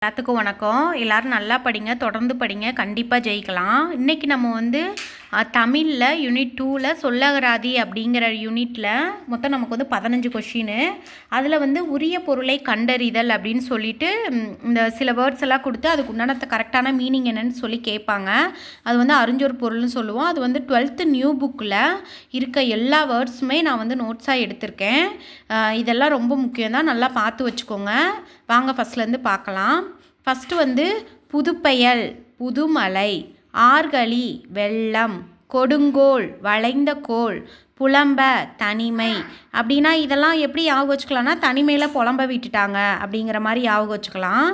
எல்லாத்துக்கும் வணக்கம். எல்லோரும் நல்லா படிங்க, தொடர்ந்து படிங்க, கண்டிப்பாக ஜெயிக்கலாம். இன்றைக்கி நம்ம தமிழில் யூனிட் 2ல் சொல்லகராதி அப்படிங்கிற யூனிட்டில் மொத்தம் நமக்கு 15 கொஷின். அதில் உரிய பொருளை கண்டறிதல் அப்படின்னு சொல்லிட்டு இந்த சில வேர்ட்ஸ் எல்லாம் கொடுத்து அதுக்கு உண்டான கரெக்டான மீனிங் என்னன்னு சொல்லி கேட்பாங்க. அது அறிஞ்சொரு பொருள்னு சொல்லுவோம். அது 12th நியூ புக்கில் இருக்க எல்லா வேர்ட்ஸுமே நான் நோட்ஸாக எடுத்திருக்கேன். இதெல்லாம் ரொம்ப முக்கியம் தான், நல்லா பார்த்து வச்சுக்கோங்க. வாங்க ஃபஸ்ட்லேருந்து பார்க்கலாம். ஃபஸ்ட்டு புதுப்பெயல், புதுமலை, ஆர்கழி, வெள்ளம், கொடுங்கோல், வளைந்த கோல், புலம்ப, தனிமை. அப்படின்னா இதெல்லாம் எப்படி ஞாபகம் வச்சுக்கலாம்னா தனிமையில் புலம்ப விட்டுட்டாங்க அப்படிங்கிற மாதிரி ஞாபகம் வச்சுக்கலாம்.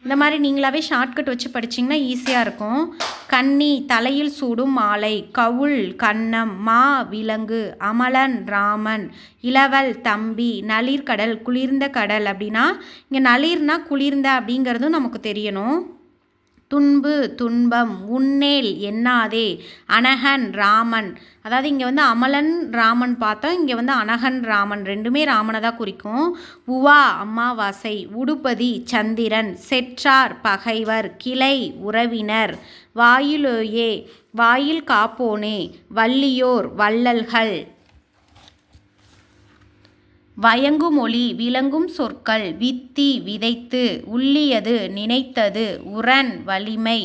இந்த மாதிரி நீங்களாவே ஷார்ட்கட் வச்சு படிச்சிங்கன்னா ஈஸியாக இருக்கும். கன்னி, தலையில் சூடும் மாலை, கவுள், கன்னம், மா, விலங்கு, அமலன், ராமன், இளவல், தம்பி, நளிர்கடல், குளிர்ந்த கடல். அப்படின்னா இங்கே நளிர்னா குளிர்ந்த அப்படிங்கிறதும் நமக்கு தெரியணும். துன்பு, துன்பம், உன்னேல், எண்ணாதே, அனகன், ராமன். அதாவது இங்கே அமலன் ராமன் பார்த்தோம், இங்கே அனகன் ராமன், ரெண்டுமே ராமனை தான் குறிக்கும். உவா, அமாவாசை, உடுப்பதி, சந்திரன், செற்றார், பகைவர், கிளை, உறவினர், வாயிலோயே, வாயில் காப்போனே, வள்ளியோர், வள்ளல்கள், வயங்குமொழி, விளங்கும் சொற்கள், வித்தி, விதைத்து, உள்ளியது, நினைத்தது, உரன், வலிமை,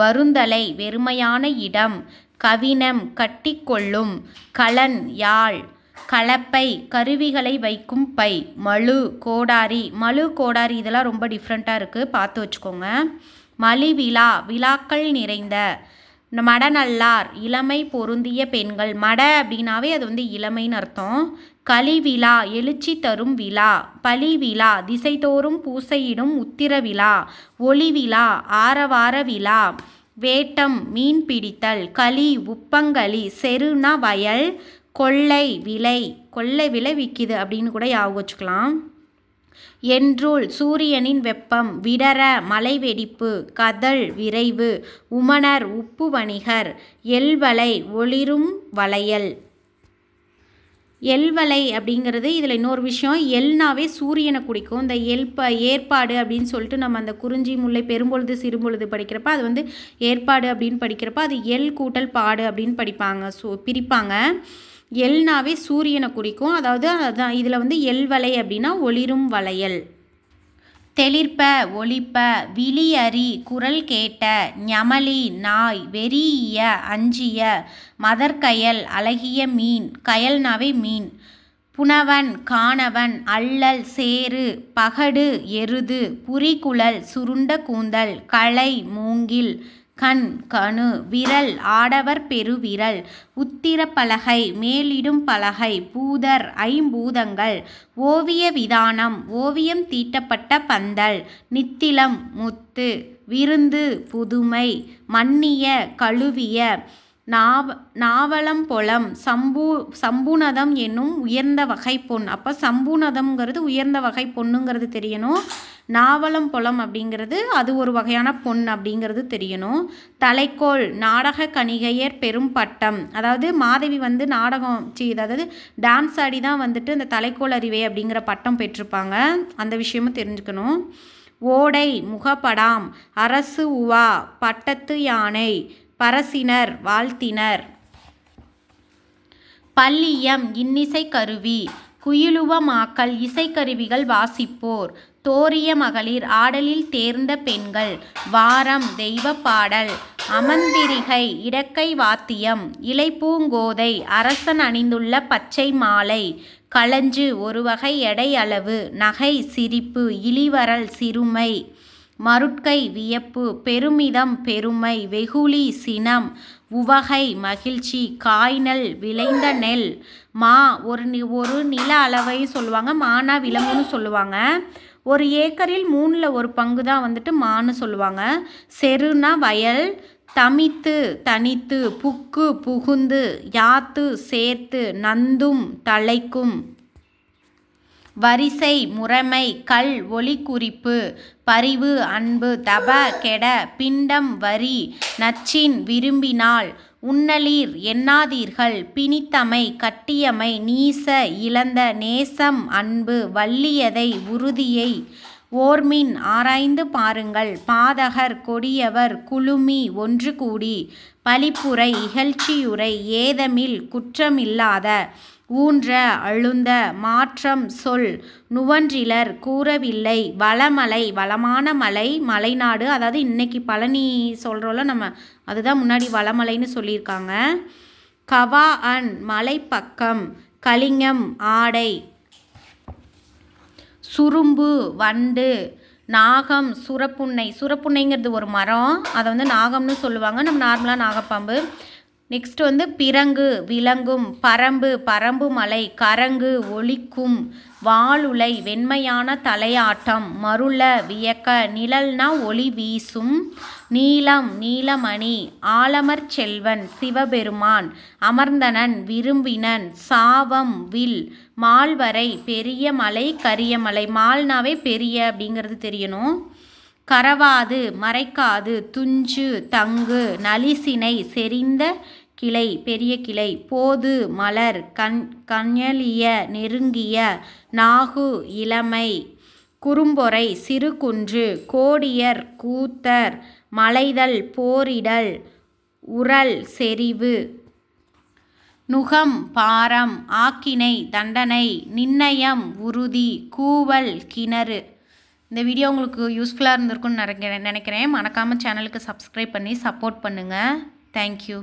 வருந்தலை, வெறுமையான இடம், கவினம், கட்டிக்கொள்ளும், கலன், யாழ், கலப்பை, கருவிகளை வைக்கும் பை, மழு, கோடாரி. மழு, கோடாரி இதெல்லாம் ரொம்ப டிஃப்ரெண்ட்டாக இருக்குது, பார்த்து வச்சுக்கோங்க. மலிவிழா, விழாக்கள் நிறைந்த. மடநல்லார், இளமை பொருந்திய பெண்கள். மட அப்படின்னாவே அது இளமைன்னு அர்த்தம். கலிவிழா, எழுச்சி தரும் விழா. பலிவிழா, திசைதோறும் பூசையிடும் உத்திர விழா. ஒளிவிழா, ஆரவார விழா. வேட்டம், மீன் பிடித்தல். களி, உப்பங்களி. செருனா வயல். கொள்ளை, விளை. கொள்ளை விளைவிக்குது அப்படின்னு கூட ஞாபகம் வச்சுக்கலாம். என்றுள், சூரியனின் வெப்பம். விடர, மலை வெடிப்பு. கதழ், விரைவு. உமணர், உப்பு வணிகர். எல்வளை, ஒளிரும் வளையல். எல்வளை அப்படிங்கிறது இதில் இன்னொரு விஷயம், எல்னாவே சூரியனை குறிக்கும். இந்த ஏற்பாடு அப்படின்னு சொல்லிட்டு நம்ம அந்த குறிஞ்சி, முல்லை, பெரும்பொழுது, சிறுபொழுது படிக்கிறப்ப அது ஏற்பாடு அப்படின்னு படிக்கிறப்ப அது எல் கூட்டல் பாடு அப்படின்னு படிப்பாங்க, பிரிப்பாங்க. எல்னாவே சூரியனை குறிக்கும். அதாவது அதுதான் இதில் எல்வளை அப்படின்னா ஒளிரும் வளையல். தெளிர்ப்ப, ஒளிப்ப, விழியறி, குரல் கேட்ட, ஞமலி, நாய், வெறிய, அஞ்சிய, மதர்கயல், அழகிய மீன். கயல்னாவே மீன். புனவன், காணவன், அல்லல், சேறு, பகடு, எருது, புரிகுழல், சுருண்ட கூந்தல், களை, மூங்கில், கண், கணு, விரல், ஆடவர் பெருவிரல், உத்திர பலகை, மேலிடும் பலகை, பூதர், ஐம்பூதங்கள், ஓவிய விதானம், ஓவியம் தீட்டப்பட்ட பந்தல், நித்திலம், முத்து, விருந்து, புதுமை, மன்னிய, கழுவிய, நாவலம்பொலம், சம்புநதம் என்னும் உயர்ந்த வகை பொன். அப்போ சம்புநதம்ங்கிறது உயர்ந்த வகை பொண்ணுங்கிறது தெரியணும். நாவலம்பொலம் அப்படிங்கிறது அது ஒரு வகையான பொன் அப்படிங்கிறது தெரியணும். தலைக்கோல், நாடக கணிகையர் பெரும் பட்டம். அதாவது மாதவி நாடகம் அதாவது டான்ஸ் ஆடி தான் இந்த தலைக்கோல் அறிவை அப்படிங்கிற பட்டம் பெற்றிருப்பாங்க. அந்த விஷயமும் தெரிஞ்சுக்கணும். ஓடை, முகப்படாம். அரசு, உவா, பட்டத்து யானை, பரசினர், வாழ்த்தினர். பல்லியம், இன்னிசை கருவி. குயிலுவமாக்கல், இசைக்கருவிகள் வாசிப்போர். தோரிய மகளிர், ஆடலில் தேர்ந்த பெண்கள். வாரம், தெய்வ பாடல். அமந்திரிகை, இடக்கை வாத்தியம். இலைப்பூங்கோதை, அரசன் அணிந்துள்ள பச்சை மாலை. களஞ்சு, ஒரு வகை எடை அளவு. நகை, சிரிப்பு. இளிவரல், சிறுமை. மருட்கை, வியப்பு. பெருமிதம், பெருமை. வெகுளி, சினம். உவகை, மகிழ்ச்சி. காய்நெல், விளைந்த நெல். மா, ஒரு நில அளவை சொல்லுவாங்க, மானா விலங்குன்னு சொல்லுவாங்க. ஒரு ஏக்கரில் 1/3 தான் மான்னு சொல்லுவாங்க. செருனா வயல். தமித்து, தனித்து. புக்கு, புகுந்து. யாத்து, சேர்த்து. நந்தும், தலைக்கும். வரிசை, முறைமை. கல், ஒளி குறிப்பு. பரிவு, அன்பு. தப, கெட. பிண்டம், வரி. நச்சின், விரும்பினால். உன்னலீர், எண்ணாதீர்கள். பிணித்தமை, கட்டியமை. நீச, இழந்த. நேசம், அன்பு. வல்லியதை, உறுதியை. ஓர்மின் ஆராய்ந்து பாருங்கள். பாதகர் கொடியவர் குழுமி ஒன்று கூடி பழிப்புரை இகழ்ச்சியுரை ஏதமில் குற்றமில்லாத ஊன்ற அழுந்த மாற்றம் சொல் நுவன்றிலர் கூறவில்லை. வளமலை வளமான மலை மலைநாடு, அதாவது இன்னைக்கு பழனி சொல்கிறோம்ல நம்ம, அதுதான் முன்னாடி வளமலைன்னு சொல்லியிருக்காங்க. கவா அன் மலைப்பக்கம் கலிங்கம் ஆடை சுரும்பு வண்டு நாகம் சுரப்புன்னை. சுரப்புன்னைங்கிறது ஒரு மரம், அதை வந்து நாகம்னு சொல்லுவாங்க, நம்ம நார்மலாக நாகப்பாம்பு. நெக்ஸ்ட் வந்து பிறங்கு விலங்கும் பரம்பு பரம்பு மலை கரங்கு ஒலிக்கும் வாளுலை வெண்மையான தலையாட்டம் மருள வியக்க நிழல்னா ஒளி வீசும் நீலம் நீலமணி ஆலமர் செல்வன் சிவபெருமான் அமர்ந்தனன் விரும்பினன் சாவம் வில் மால்வரை பெரிய மலை கரியமலை. மால்னாவே பெரிய அப்படிங்கிறது தெரியணும். கரவாது மறைக்காது துஞ்சு தங்கு நலிசினை செறிந்த கிளை பெரிய கிளை போது மலர் கஞலிய நெருங்கிய நாகு இளமை குறும்பொறை சிறு குன்று கோடியர் கூத்தர் மலைதல் போரிடல் உரல் செறிவு நுகம் பாரம் ஆக்கினை தண்டனை நிர்ணயம் உறுதி கூவல் கிணறு. இந்த வீடியோ உங்களுக்கு யூஸ்ஃபுல்லாக இருந்திருக்குன்னு நினைக்கிறேன். மறக்காமல் சேனலுக்கு சப்ஸ்கிரைப் பண்ணி சப்போர்ட் பண்ணுங்கள். தேங்க்யூ.